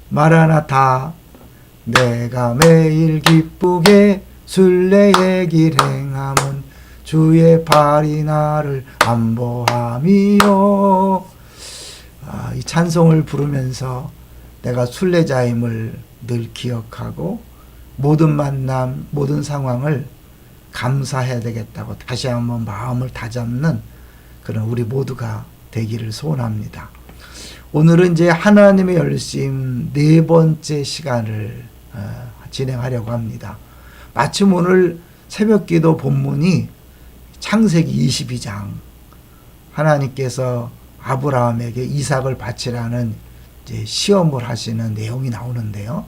마라나타. 내가 매일 기쁘게 순례의 길 행함은 주의 팔이 나를 안보함이요. 이 찬송을 부르면서 내가 순례자임을 늘 기억하고 모든 만남, 모든 상황을 감사해야 되겠다고 다시 한번 마음을 다잡는 그런 우리 모두가 되기를 소원합니다. 오늘은 이제 하나님의 열심 네 번째 시간을 진행하려고 합니다. 마침 오늘 새벽기도 본문이 창세기 22장, 하나님께서 아브라함에게 이삭을 바치라는 이제 시험을 하시는 내용이 나오는데요.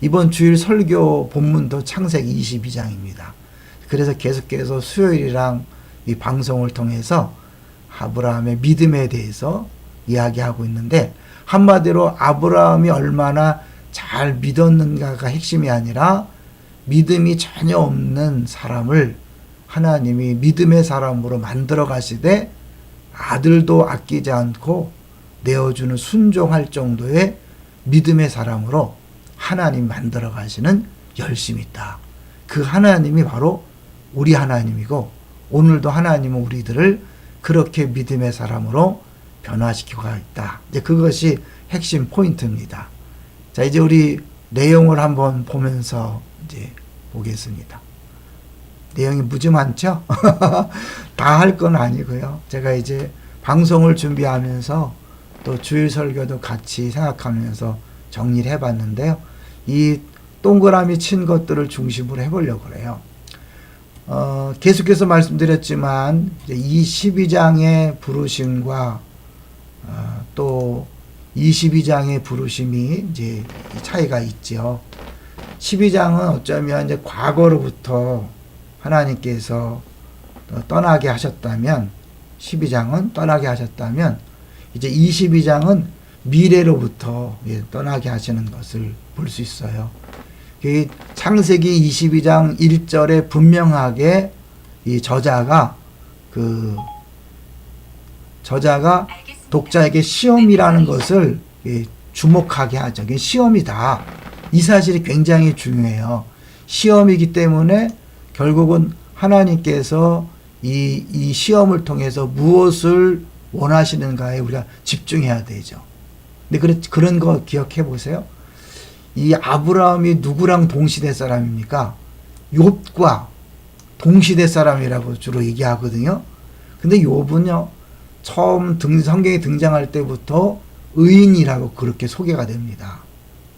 이번 주일 설교 본문도 창세기 22장입니다. 그래서 계속해서 수요일이랑 이 방송을 통해서 아브라함의 믿음에 대해서 이야기하고 있는데, 한마디로 아브라함이 얼마나 잘 믿었는가가 핵심이 아니라 믿음이 전혀 없는 사람을 하나님이 믿음의 사람으로 만들어 가시되 아들도 아끼지 않고 내어주는 순종할 정도의 믿음의 사람으로 하나님 만들어 가시는 열심이 있다. 그 하나님이 바로 우리 하나님이고, 오늘도 하나님은 우리들을 그렇게 믿음의 사람으로 변화시키고 있다. 이제 그것이 핵심 포인트입니다. 자, 이제 우리 내용을 한번 보면서 이제 보겠습니다. 내용이 무지 많죠? 다 할 건 아니고요. 제가 이제 방송을 준비하면서 또 주일 설교도 같이 생각하면서 정리를 해봤는데요. 이 동그라미 친 것들을 중심으로 해보려고 그래요. 계속해서 말씀드렸지만 이제 이 12장의 부르심과 또 22장의 부르심이 이제 차이가 있죠. 12장은 어쩌면 이제 과거로부터 하나님께서 떠나게 하셨다면, 12장은 떠나게 하셨다면, 이제 22장은 미래로부터 떠나게 하시는 것을 볼 수 있어요. 창세기 22장 1절에 분명하게 이 저자가 독자에게 시험이라는 것을 주목하게 하죠. 이게 시험이다. 이 사실이 굉장히 중요해요. 시험이기 때문에 결국은 하나님께서 이 시험을 통해서 무엇을 원하시는가에 우리가 집중해야 되죠. 근데 그런 거 기억해 보세요. 이 아브라함이 누구랑 동시대 사람입니까? 욥과 동시대 사람이라고 주로 얘기하거든요. 근데 욥은요, 처음 성경에 등장할 때부터 의인이라고 그렇게 소개가 됩니다.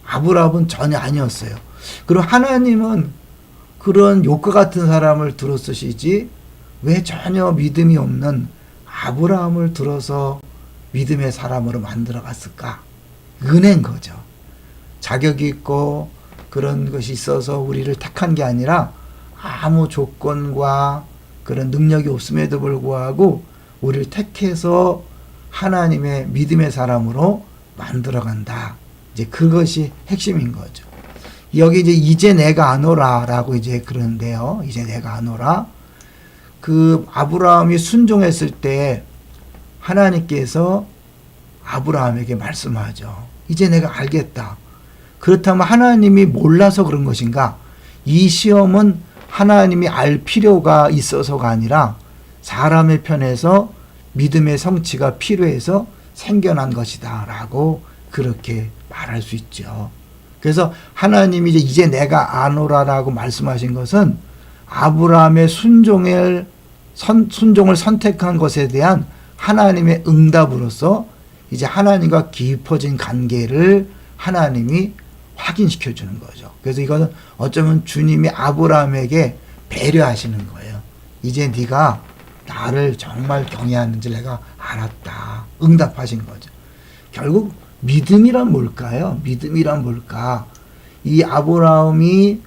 아브라함은 전혀 아니었어요. 그리고 하나님은 그런 욥과 같은 사람을 들어 쓰시지 왜 전혀 믿음이 없는 아브라함을 들어서 믿음의 사람으로 만들어 갔을까? 은혜인 거죠. 자격이 있고 그런 것이 있어서 우리를 택한 게 아니라 아무 조건과 그런 능력이 없음에도 불구하고 우리를 택해서 하나님의 믿음의 사람으로 만들어 간다. 이제 그것이 핵심인 거죠. 여기 이제 내가 아노라라고 이제 그러는데요. 이제 내가 아노라. 그 아브라함이 순종했을 때 하나님께서 아브라함에게 말씀하죠. 이제 내가 알겠다. 그렇다면 하나님이 몰라서 그런 것인가? 이 시험은 하나님이 알 필요가 있어서가 아니라 사람의 편에서 믿음의 성취가 필요해서 생겨난 것이다 라고 그렇게 말할 수 있죠. 그래서 하나님이 이제 내가 아노라라고 말씀하신 것은 아브라함의 순종을 선택한 것에 대한 하나님의 응답으로서 이제 하나님과 깊어진 관계를 하나님이 확인시켜 주는 거죠. 그래서 이거는 어쩌면 주님이 아브라함에게 배려하시는 거예요. 이제 네가 나를 정말 경외하는지 내가 알았다. 응답하신 거죠. 결국 믿음이란 뭘까요? 믿음이란 뭘까? 이 아브라함이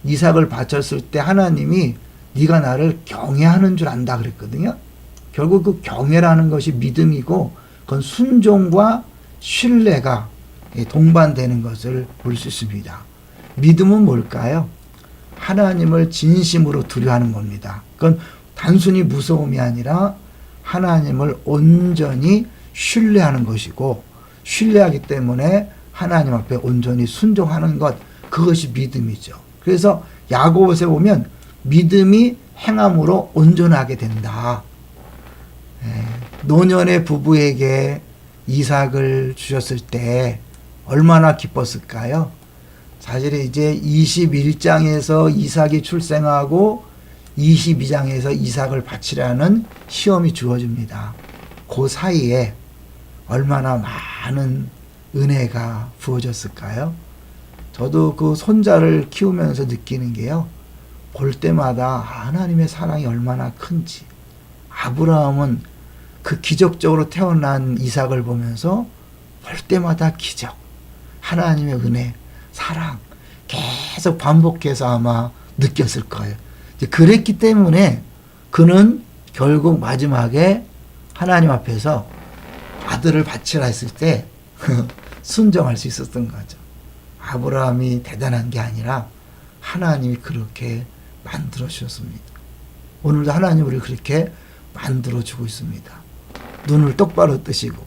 이삭을 바쳤을 때 하나님이 네가 나를 경외하는 줄 안다 그랬거든요. 결국 그 경외라는 것이 믿음이고 그건 순종과 신뢰가 동반되는 것을 볼 수 있습니다. 믿음은 뭘까요? 하나님을 진심으로 두려워하는 겁니다. 그건 단순히 무서움이 아니라 하나님을 온전히 신뢰하는 것이고, 신뢰하기 때문에 하나님 앞에 온전히 순종하는 것, 그것이 믿음이죠. 그래서 야고보서에 보면 믿음이 행함으로 온전하게 된다. 노년의 부부에게 이삭을 주셨을 때 얼마나 기뻤을까요? 사실 이제 21장에서 이삭이 출생하고 22장에서 이삭을 바치라는 시험이 주어집니다. 그 사이에 얼마나 많은 은혜가 부어졌을까요? 저도 그 손자를 키우면서 느끼는 게요, 볼 때마다 하나님의 사랑이 얼마나 큰지. 아브라함은 그 기적적으로 태어난 이삭을 보면서 볼 때마다 기적, 하나님의 은혜, 사랑 계속 반복해서 아마 느꼈을 거예요. 그랬기 때문에 그는 결국 마지막에 하나님 앞에서 아들을 바치라 했을 때 순종할 수 있었던 거죠. 아브라함이 대단한 게 아니라 하나님이 그렇게 만들어 주셨습니다. 오늘도 하나님 우리를 그렇게 만들어 주고 있습니다. 눈을 똑바로 뜨시고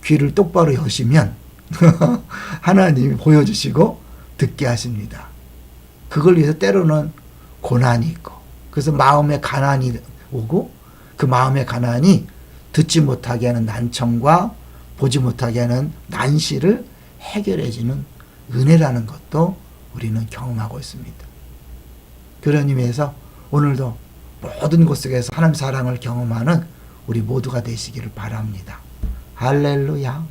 귀를 똑바로 여시면 하나님이 보여주시고 듣게 하십니다. 그걸 위해서 때로는 고난이 있고, 그래서 마음의 가난이 오고, 그 마음의 가난이 듣지 못하게 하는 난청과 보지 못하게 하는 난시를 해결해 주는 은혜라는 것도 우리는 경험하고 있습니다. 그런 의미에서 오늘도 모든 곳 속에서 하나님의 사랑을 경험하는 우리 모두가 되시기를 바랍니다. 할렐루야.